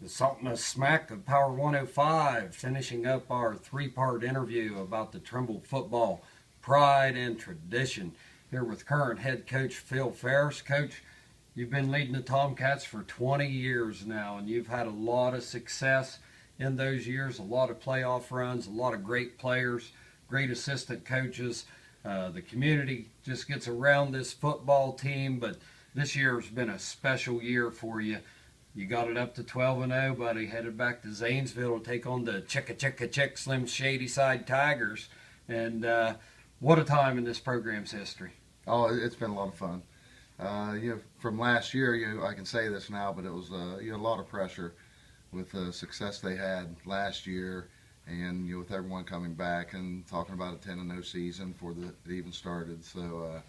The Sultan of Smack of Power 105, finishing up our three-part interview about the Trimble football pride and tradition. Here with current head coach Phil Ferris. Coach, you've been leading the Tomcats for 20 years now, and you've had a lot of success in those years, a lot of playoff runs, a lot of great players, great assistant coaches. The community just gets around this football team, but this year has been a special year for you. You got it up to 12-0, buddy. Headed back to Zanesville to take on the Chick Slim Shady Side Tigers. And what a time in this program's history. Oh, it's been a lot of fun. From last year, I can say this now, but it was a lot of pressure with the success they had last year, and with everyone coming back and talking about a 10-0 season before it even started. So,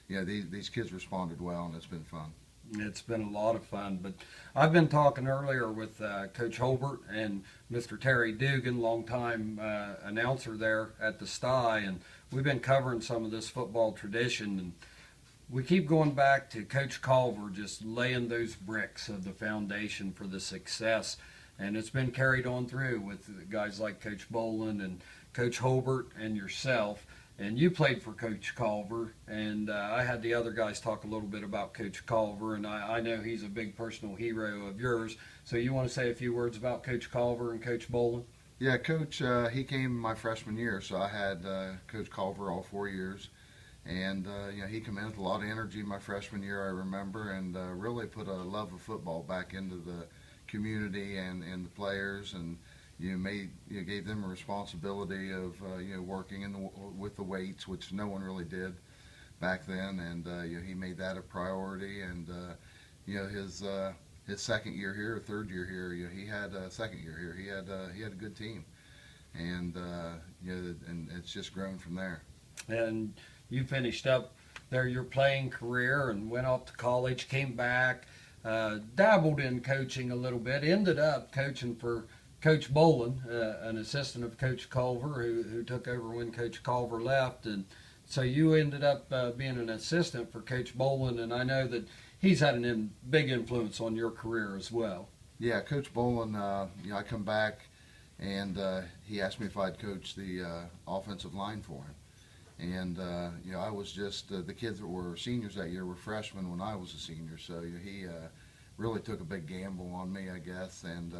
these kids responded well, and it's been fun. It's been a lot of fun, but I've been talking earlier with Coach Holbert and Mr. Terry Dugan, longtime announcer there at the Sty, and we've been covering some of this football tradition, and we keep going back to Coach Culver just laying those bricks of the foundation for the success, and it's been carried on through with guys like Coach Boland and Coach Holbert and yourself. And you played for Coach Culver, and I had the other guys talk a little bit about Coach Culver, and I know he's a big personal hero of yours. So you want to say a few words about Coach Culver and Coach Boland? Yeah, Coach, he came my freshman year, so I had Coach Culver all 4 years. And, he came in with a lot of energy my freshman year, I remember, and really put a love of football back into the community and the players, and you gave them a responsibility of working with the weights, which no one really did back then, and he made that a priority. And his second year here, or third year here, he had a second year here. He had a good team, and and it's just grown from there. And you finished up there your playing career and went off to college, came back, dabbled in coaching a little bit, ended up coaching for Coach Boland, an assistant of Coach Culver, who took over when Coach Culver left. And so you ended up being an assistant for Coach Boland, and I know that he's had a big influence on your career as well. Yeah, Coach Boland, I come back, and he asked me if I'd coach the offensive line for him. And, I was just, the kids that were seniors that year were freshmen when I was a senior, so he really took a big gamble on me, I guess, and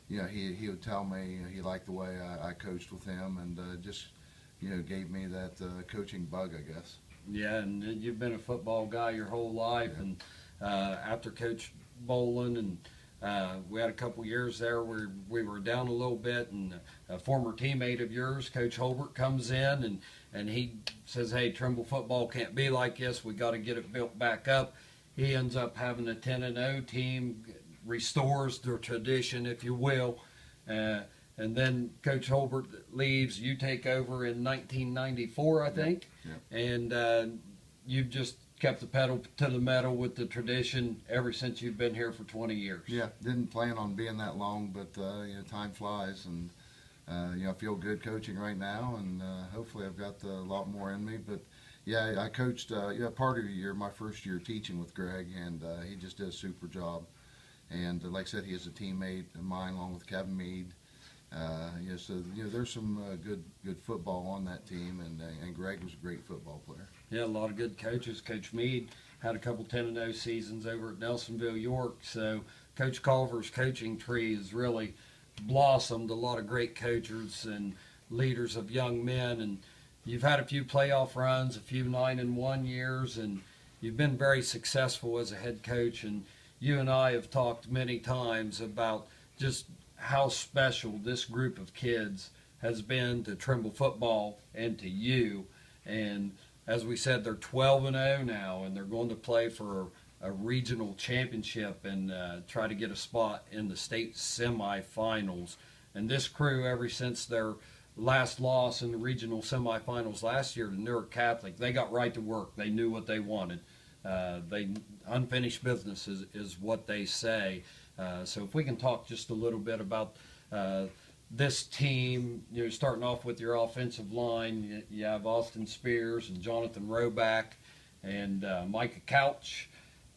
he would tell me he liked the way I coached with him, and just gave me that coaching bug, I guess. Yeah, and you've been a football guy your whole life, yeah. And after Coach Boland, and we had a couple years there where we were down a little bit, and a former teammate of yours, Coach Holbert, comes in and he says, "Hey, Trimble football can't be like this. We got to get it built back up." He ends up having a 10-0 team. Restores the tradition, if you will, and then Coach Holbert leaves. You take over in 1994, I think, yeah. And you've just kept the pedal to the metal with the tradition ever since you've been here for 20 years. Yeah, didn't plan on being that long, but time flies, and I feel good coaching right now, and hopefully I've got a lot more in me. But yeah, I coached part of the year, my first year teaching with Greg, and he just did a super job. And like I said, he is a teammate of mine, along with Kevin Mead. So there's some good football on that team, and Greg was a great football player. Yeah, a lot of good coaches. Coach Mead had a couple 10-0 seasons over at Nelsonville, York. So Coach Culver's coaching tree has really blossomed. A lot of great coaches and leaders of young men, and you've had a few playoff runs, a few 9-1 years, and you've been very successful as a head coach. And you and I have talked many times about just how special this group of kids has been to Trimble football and to you. And as we said, they're 12-0 now, and they're going to play for a regional championship and try to get a spot in the state semifinals. And this crew, ever since their last loss in the regional semifinals last year to Newark Catholic, they got right to work. They knew what they wanted. Unfinished business is what they say. So if we can talk just a little bit about this team, starting off with your offensive line, you have Austin Spears and Jonathan Roback and Micah Couch,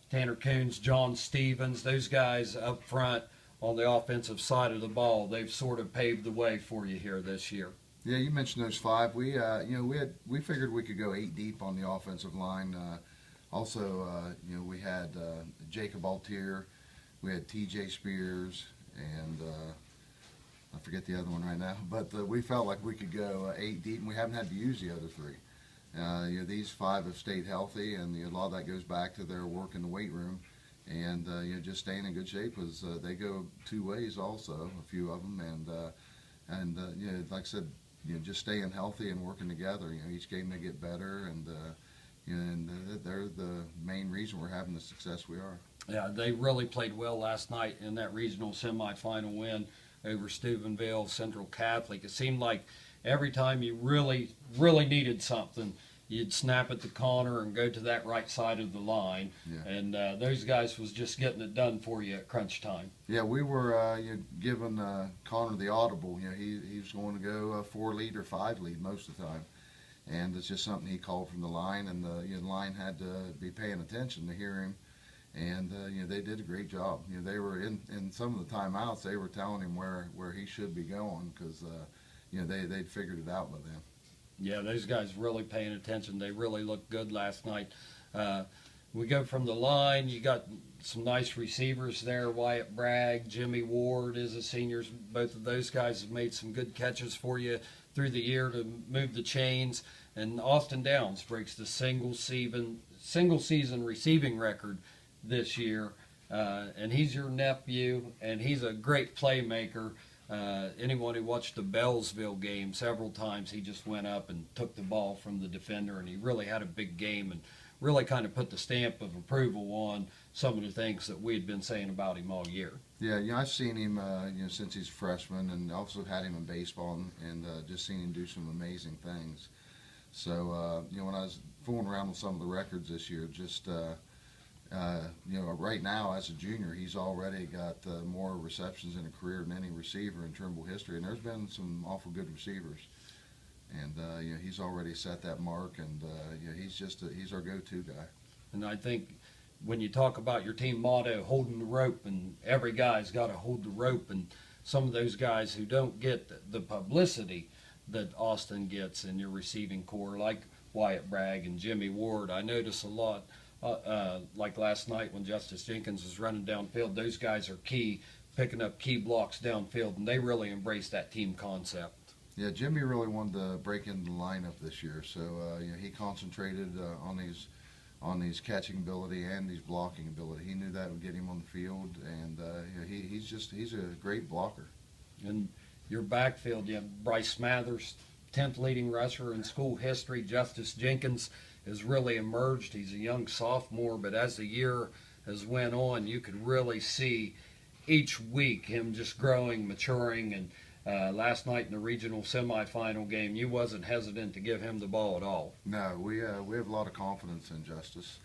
Tanner Coons, John Stevens. Those guys up front on the offensive side of the ball, they've sort of paved the way for you here this year. Yeah, you mentioned those five. We figured we could go 8 deep on the offensive line. We had Jacob Altier, we had T.J. Spears, and I forget the other one right now. But we felt like we could go 8 deep, and we haven't had to use the other 3. These 5 have stayed healthy, and a lot of that goes back to their work in the weight room, and just staying in good shape. Was they go 2 ways also, a few of them, and like I said, just staying healthy and working together. Each game they get better, and they're the main reason we're having the success we are. Yeah, they really played well last night in that regional semifinal win over Steubenville Central Catholic. It seemed like every time you really needed something, you'd snap at the corner and go to that right side of the line. Yeah. And those guys was just getting it done for you at crunch time. Yeah, we were giving Connor the audible. He was going to go 4 lead or 5 lead most of the time. And it's just something he called from the line, and the line had to be paying attention to hear him. And they did a great job. They were in some of the timeouts. They were telling him where he should be going, because they'd figured it out by then. Yeah, those guys really paying attention. They really looked good last night. We go from the line. You got some nice receivers there. Wyatt Bragg, Jimmy Ward is a senior. Both of those guys have made some good catches for you through the year to move the chains. And Austin Downs breaks the single season receiving record this year. And he's your nephew, and he's a great playmaker. Anyone who watched the Bellsville game several times, he just went up and took the ball from the defender, and he really had a big game and really kind of put the stamp of approval on some of the things that we had been saying about him all year. Yeah, I've seen him since he's a freshman, and also had him in baseball, and just seen him do some amazing things. So when I was fooling around with some of the records this year, just right now as a junior, he's already got more receptions in a career than any receiver in Trimble history, and there's been some awful good receivers. And he's already set that mark, and he's our go-to guy. And I think when you talk about your team motto, holding the rope, and every guy's got to hold the rope, and some of those guys who don't get the publicity that Austin gets in your receiving core, like Wyatt Bragg and Jimmy Ward, I notice a lot. Like last night when Justice Jenkins was running downfield, those guys are key, picking up key blocks downfield, and they really embrace that team concept. Yeah, Jimmy really wanted to break into the lineup this year, so he concentrated on his catching ability and his blocking ability. He knew that would get him on the field, and he's a great blocker. And your backfield, you have Bryce Smathers, 10th leading rusher in school history. Justice Jenkins has really emerged. He's a young sophomore, but as the year has went on, you could really see each week him just growing, maturing, and last night in the regional semifinal game, you wasn't hesitant to give him the ball at all. No, we have a lot of confidence in Justice,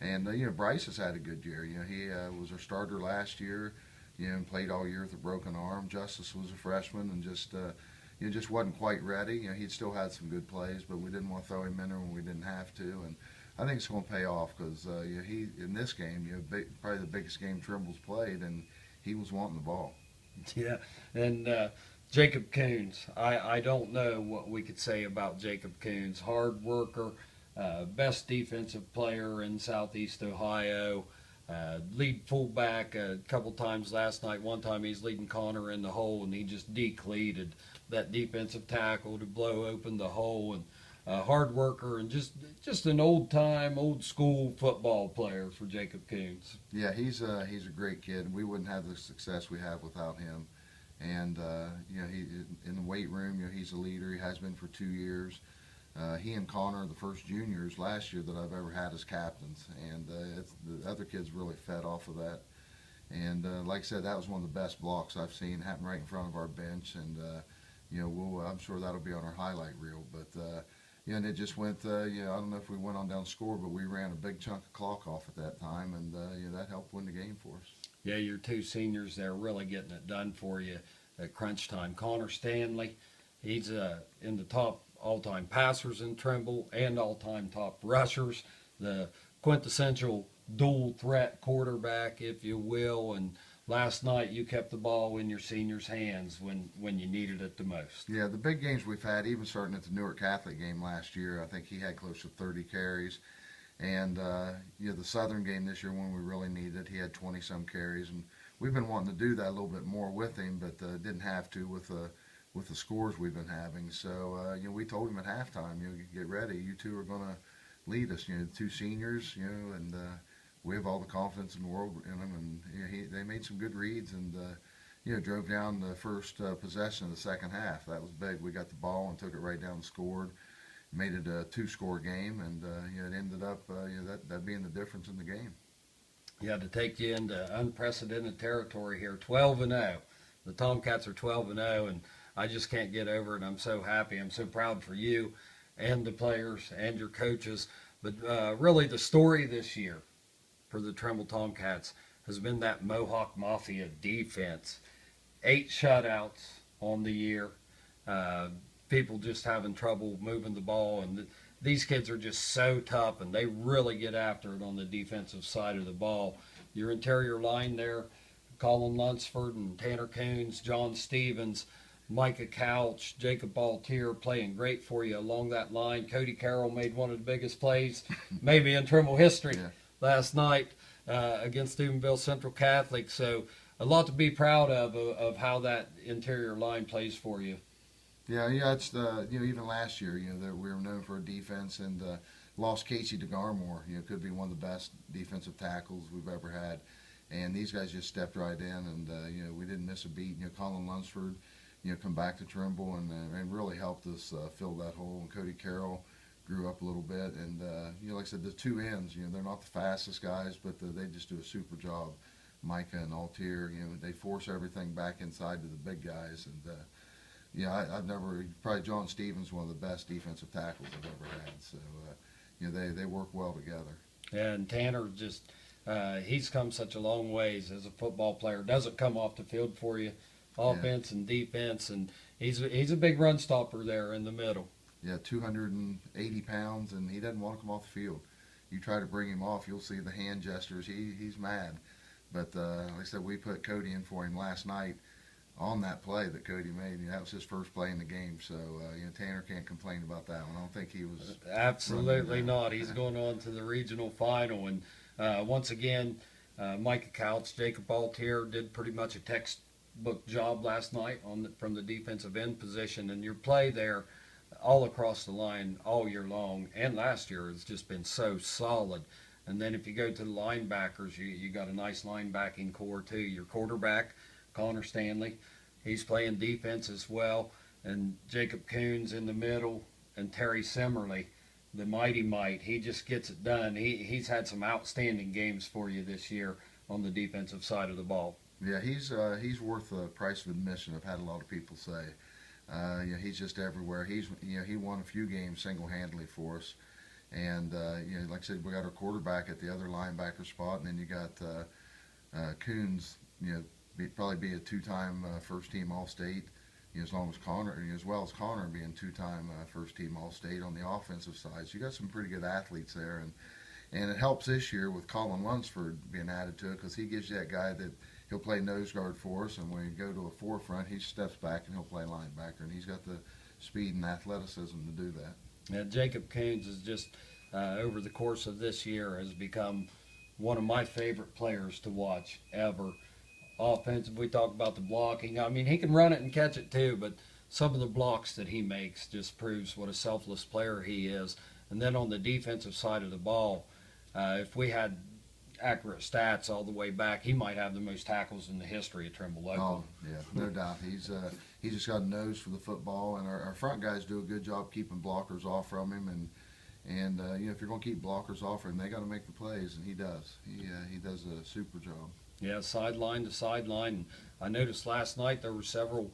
and Bryce has had a good year. He was our starter last year, and played all year with a broken arm. Justice was a freshman and just wasn't quite ready. He'd still had some good plays, but we didn't want to throw him in there when we didn't have to, and I think it's going to pay off, because he in this game, probably the biggest game Trimble's played, and he was wanting the ball. Yeah, and Jacob Coons, I don't know what we could say about Jacob Coons. Hard worker, best defensive player in Southeast Ohio, lead fullback a couple times last night. One time he's leading Connor in the hole, and he just decleated that defensive tackle to blow open the hole. And hard worker, and just an old school football player for Jacob Coons. Yeah, he's a great kid. We wouldn't have the success we have without him. And he in the weight room, he's a leader. He has been for 2 years. He and Connor are the first juniors last year that I've ever had as captains, and the other kids really fed off of that. And like I said, that was one of the best blocks I've seen happen right in front of our bench. And I'm sure that'll be on our highlight reel. But and it just went. I don't know if we went on down score, but we ran a big chunk of clock off at that time, and that helped win the game for us. Yeah, your 2 seniors there really getting it done for you at crunch time. Connor Stanley, he's in the top all-time passers in Trimble and all-time top rushers, the quintessential dual threat quarterback, if you will. And last night you kept the ball in your seniors' hands when you needed it the most. Yeah, the big games we've had, even starting at the Newark Catholic game last year, I think he had close to 30 carries. And the Southern game this year, when we really needed it, he had 20-some carries. And we've been wanting to do that a little bit more with him, but didn't have to with the scores we've been having. So we told him at halftime, get ready. You two are going to lead us. The two seniors, and we have all the confidence in the world in them. And they made some good reads and drove down the first possession of the second half. That was big. We got the ball and took it right down and scored. Made it a two-score game, and it ended up that being the difference in the game. Yeah, to take you into unprecedented territory here, 12-0. The Tomcats are 12-0, and I just can't get over it. I'm so happy. I'm so proud for you and the players and your coaches. But really, the story this year for the Trimble Tomcats has been that Mohawk Mafia defense. 8 shutouts on the year. People just having trouble moving the ball, and these kids are just so tough, and they really get after it on the defensive side of the ball. Your interior line there, Colin Lunsford and Tanner Coons, John Stevens, Micah Couch, Jacob Baltier playing great for you along that line. Cody Carroll made one of the biggest plays maybe in Trimble history last night against Steubenville Central Catholic. So a lot to be proud of how that interior line plays for you. Yeah, it's even last year, that we were known for a defense, and lost Casey DeGarmore. Could be one of the best defensive tackles we've ever had, and these guys just stepped right in, and we didn't miss a beat. Colin Lunsford, come back to Trimble and really helped us fill that hole. And Cody Carroll grew up a little bit, and like I said, the two ends, they're not the fastest guys, but they just do a super job. Micah and Altier, they force everything back inside to the big guys, and. I've never, probably John Stevens, one of the best defensive tackles I've ever had. So, they work well together. And Tanner just, he's come such a long ways as a football player. Doesn't come off the field for you, offense and defense, and he's a big run stopper there in the middle. Yeah, 280 pounds, and he doesn't want to come off the field. You try to bring him off, you'll see the hand gestures. He's mad. But like I said, we put Cody in for him last night. On that play that Cody made, that was his first play in the game. So, Tanner can't complain about that one. I don't think he was. Absolutely not. He's going on to the regional final. And once again, Micah Couch, Jacob Altier did pretty much a textbook job last night from the defensive end position. And your play there all across the line all year long and last year has just been so solid. And then if you go to the linebackers, you got a nice linebacking core too. Your quarterback, Connor Stanley, he's playing defense as well, and Jacob Coons in the middle, and Terry Simmerly, the mighty mite. He just gets it done. He's had some outstanding games for you this year on the defensive side of the ball. Yeah, he's worth the price of admission. I've had a lot of people say. He's just everywhere. He won a few games single-handedly for us, and like I said, we got our quarterback at the other linebacker spot, and then you got Coons. Probably be a two-time first-team All-State, as well as Connor being two-time first-team All-State on the offensive side. So you got some pretty good athletes there, and it helps this year with Colin Lunsford being added to it because he gives you that guy that he'll play nose guard for us, and when you go to a forefront, he steps back and he'll play linebacker, and he's got the speed and athleticism to do that. Yeah, Jacob Coons is just over the course of this year has become one of my favorite players to watch ever. Offensive, we talk about the blocking. I mean, he can run it and catch it too, but some of the blocks that he makes just proves what a selfless player he is. And then on the defensive side of the ball, if we had accurate stats all the way back, he might have the most tackles in the history of Trimble Local. Oh, yeah, no doubt. He's just got a nose for the football, and our front guys do a good job keeping blockers off from him. And if you're going to keep blockers off from him, they got to make the plays, and he does. He does a super job. Yeah, sideline to sideline. I noticed last night there were several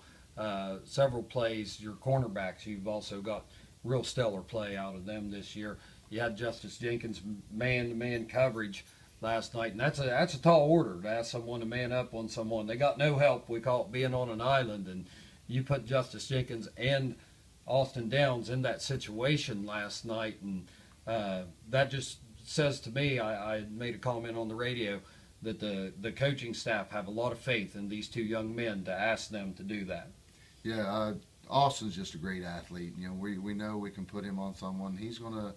plays. Your cornerbacks, you've also got real stellar play out of them this year. You had Justice Jenkins man-to-man coverage last night, and that's a tall order to ask someone to man up on someone. They got no help. We call it being on an island, and you put Justice Jenkins and Austin Downs in that situation last night, and that just says to me, I made a comment on the radio, that the coaching staff have a lot of faith in these two young men to ask them to do that. Yeah, Austin's just a great athlete. You know, we know we can put him on someone. He's gonna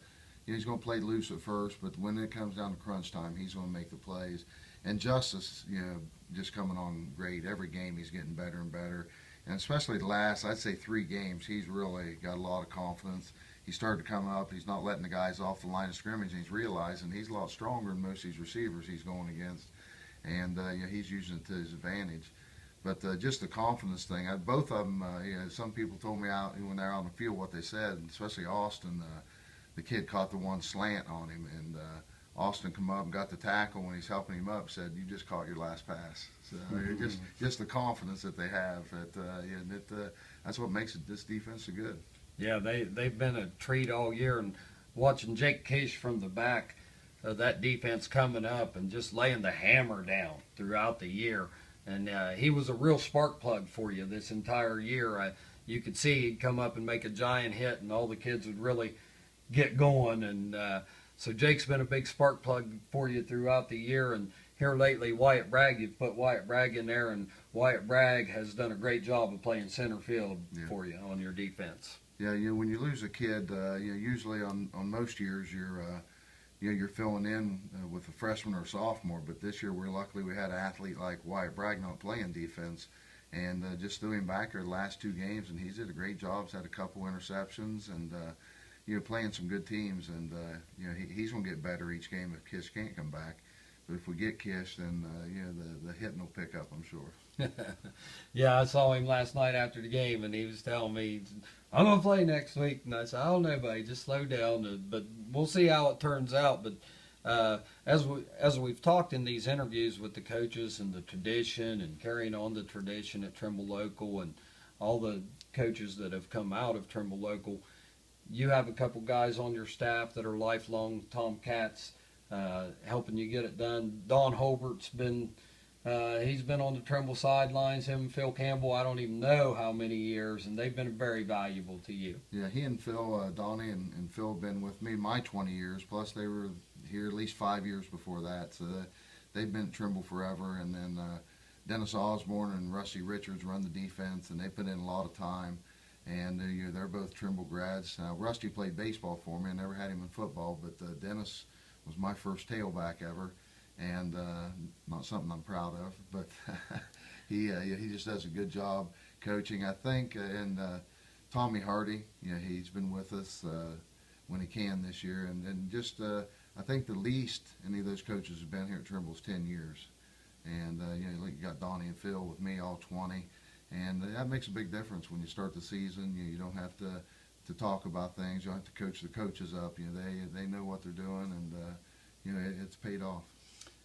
play loose at first, but when it comes down to crunch time, he's gonna make the plays. And Justice, you know, just coming on great. Every game he's getting better and better. And especially the last, I'd say 3 games, he's really got a lot of confidence. He started to come up. He's not letting the guys off the line of scrimmage. And he's realizing he's a lot stronger than most of these receivers he's going against. And you know, he's using it to his advantage. But just the confidence thing, both of them, you know, some people told me out when they're out on the field what they said, especially Austin. The kid caught the one slant on him, and Austin come up and got the tackle when he's helping him up. Said, "You just caught your last pass." So just the confidence that they have. That's what makes this defense so good. Yeah, they've been a treat all year, and watching Jake Kish from the back of that defense coming up and just laying the hammer down throughout the year. And he was a real spark plug for you this entire year. You could see he'd come up and make a giant hit, and all the kids would really get going. And so Jake's been a big spark plug for you throughout the year. And here lately, Wyatt Bragg, you've put Wyatt Bragg in there, and Wyatt Bragg has done a great job of playing center field for you on your defense. Yeah, you know, when you lose a kid, you know, usually on most years you're filling in with a freshman or a sophomore, but this year luckily we had an athlete like Wyatt Bragg not playing defense, and just threw him back there the last 2 games, and he's did a great job. He's had a couple interceptions, and you know, playing some good teams, and you know, he's going to get better each game if Kish can't come back. But if we get Kish, then you know, the hitting will pick up, I'm sure. Yeah, I saw him last night after the game, and he was telling me, "I'm going to play next week." And I said, "I don't know, buddy, just slow down." But we'll see how it turns out. But as we've talked in these interviews with the coaches and the tradition and carrying on the tradition at Trimble Local and all the coaches that have come out of Trimble Local, you have a couple guys on your staff that are lifelong Tomcats, helping you get it done. Don Holbert's been he's been on the Trimble sidelines, him and Phil Campbell, I don't even know how many years, and they've been very valuable to you. Yeah, he and Phil, Donnie and Phil have been with me my 20 years, plus they were here at least 5 years before that, so they've been at Trimble forever. And then Dennis Osborne and Rusty Richards run the defense, and they put in a lot of time. And you know, they're both Trimble grads. Rusty played baseball for me. I never had him in football, but Dennis was my first tailback ever, and not something I'm proud of. But he just does a good job coaching, I think. And Tommy Hardy, you know, he's been with us when he can this year, and just I think the least any of those coaches have been here at Trimble is 10 years. And you know, you got Donnie and Phil with me, all 20. And that makes a big difference when you start the season. You don't have to talk about things. You don't have to coach the coaches up. You know, they know what they're doing, and you know, it's paid off.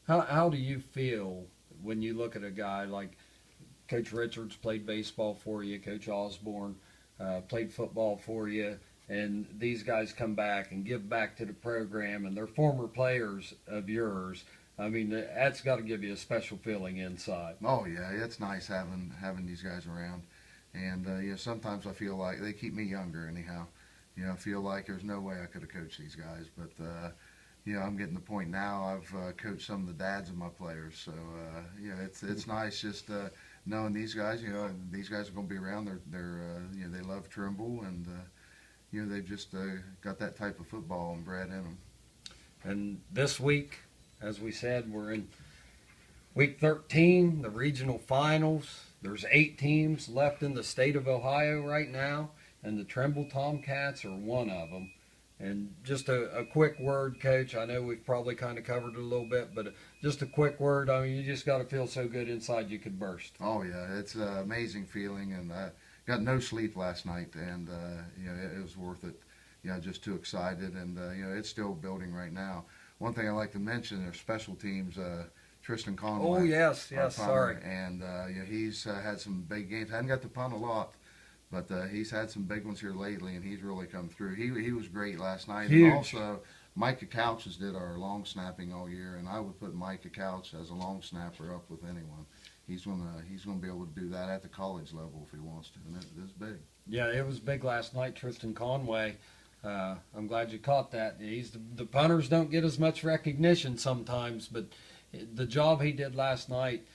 How do you feel when you look at a guy like Coach Richards played baseball for you, Coach Osborne played football for you, and these guys come back and give back to the program, and they're former players of yours? I mean, that's got to give you a special feeling inside. Oh yeah, it's nice having these guys around, and you know, sometimes I feel like they keep me younger. Anyhow, you know, I feel like there's no way I could have coached these guys, but you know, I'm getting to the point now. I've coached some of the dads of my players, so you know, it's nice just knowing these guys. You know, these guys are going to be around. They're you know, they love Trimble, and you know, they've just got that type of football and bred in them. And this week, as we said, we're in week 13, the regional finals. There's 8 teams left in the state of Ohio right now, and the Trimble Tomcats are one of them. And just a quick word, Coach. I know we've probably kind of covered it a little bit, but just a quick word. I mean, you just got to feel so good inside you could burst. Oh yeah, it's an amazing feeling, and I got no sleep last night, and you know, it was worth it. You know, just too excited, and you know, it's still building right now. One thing I like to mention are special teams. Tristan Conway. Oh yes, sorry. And you know, he's had some big games. Hadn't got to punt a lot, but he's had some big ones here lately, and he's really come through. He was great last night. Huge. And also, Micah Couches did our long snapping all year, and I would put Micah Couch as a long snapper up with anyone. He's gonna be able to do that at the college level if he wants to, and it is big. Yeah, it was big last night, Tristan Conway. I'm glad you caught that. The punters don't get as much recognition sometimes, but the job he did last night,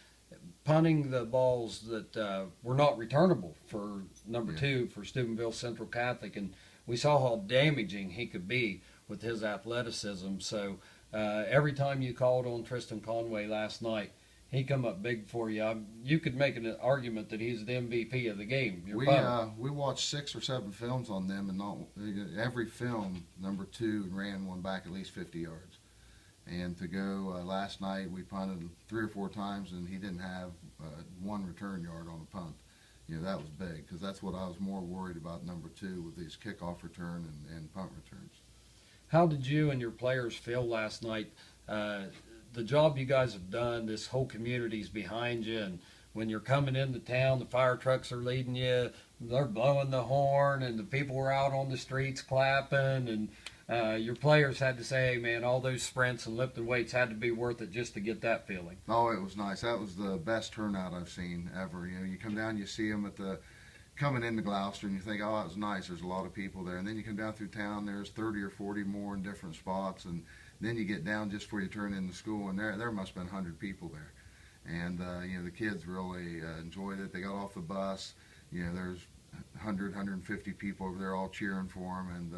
punting the balls that were not returnable for number Yeah. 2 for Steubenville Central Catholic, and we saw how damaging he could be with his athleticism. So every time you called on Tristan Conway last night, he come up big for you. You could make an argument that he's the MVP of the game. Your punter. We watched 6 or 7 films on them, and not every film number 2 ran one back at least 50 yards. And to go last night, we punted 3 or 4 times, and he didn't have 1 return yard on a punt. That was big, because that's what I was more worried about, number 2, with these kickoff return and punt returns. How did you and your players feel last night? The job you guys have done, this whole community's behind you, and when you're coming into town, the fire trucks are leading you, they're blowing the horn, and the people were out on the streets clapping, and your players had to say, hey man, all those sprints and lifting weights had to be worth it just to get that feeling. Oh, it was nice. That was the best turnout I've seen ever. You come down, you see them coming into Gloucester, and you think, oh, that was nice. There's a lot of people there. And then you come down through town, there's 30 or 40 more in different spots, and then you get down just before you turn into school, and there must have been 100 people there. And, the kids really enjoyed it. They got off the bus. There's 100, 150 people over there all cheering for them, and,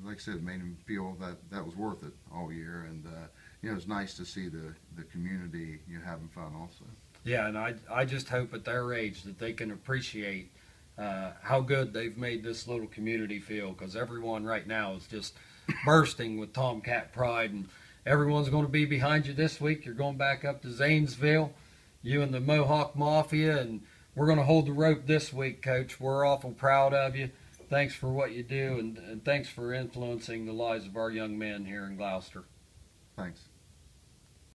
like I said, it made them feel that was worth it all year. And, it was nice to see the community having fun also. Yeah, and I just hope at their age that they can appreciate how good they've made this little community feel, because everyone right now is just bursting with Tomcat pride, and everyone's going to be behind you this week. You're going back up to Zanesville, you and the Mohawk Mafia, and we're going to hold the rope this week, Coach. We're awful proud of you. Thanks for what you do, and thanks for influencing the lives of our young men here in Gloucester. Thanks.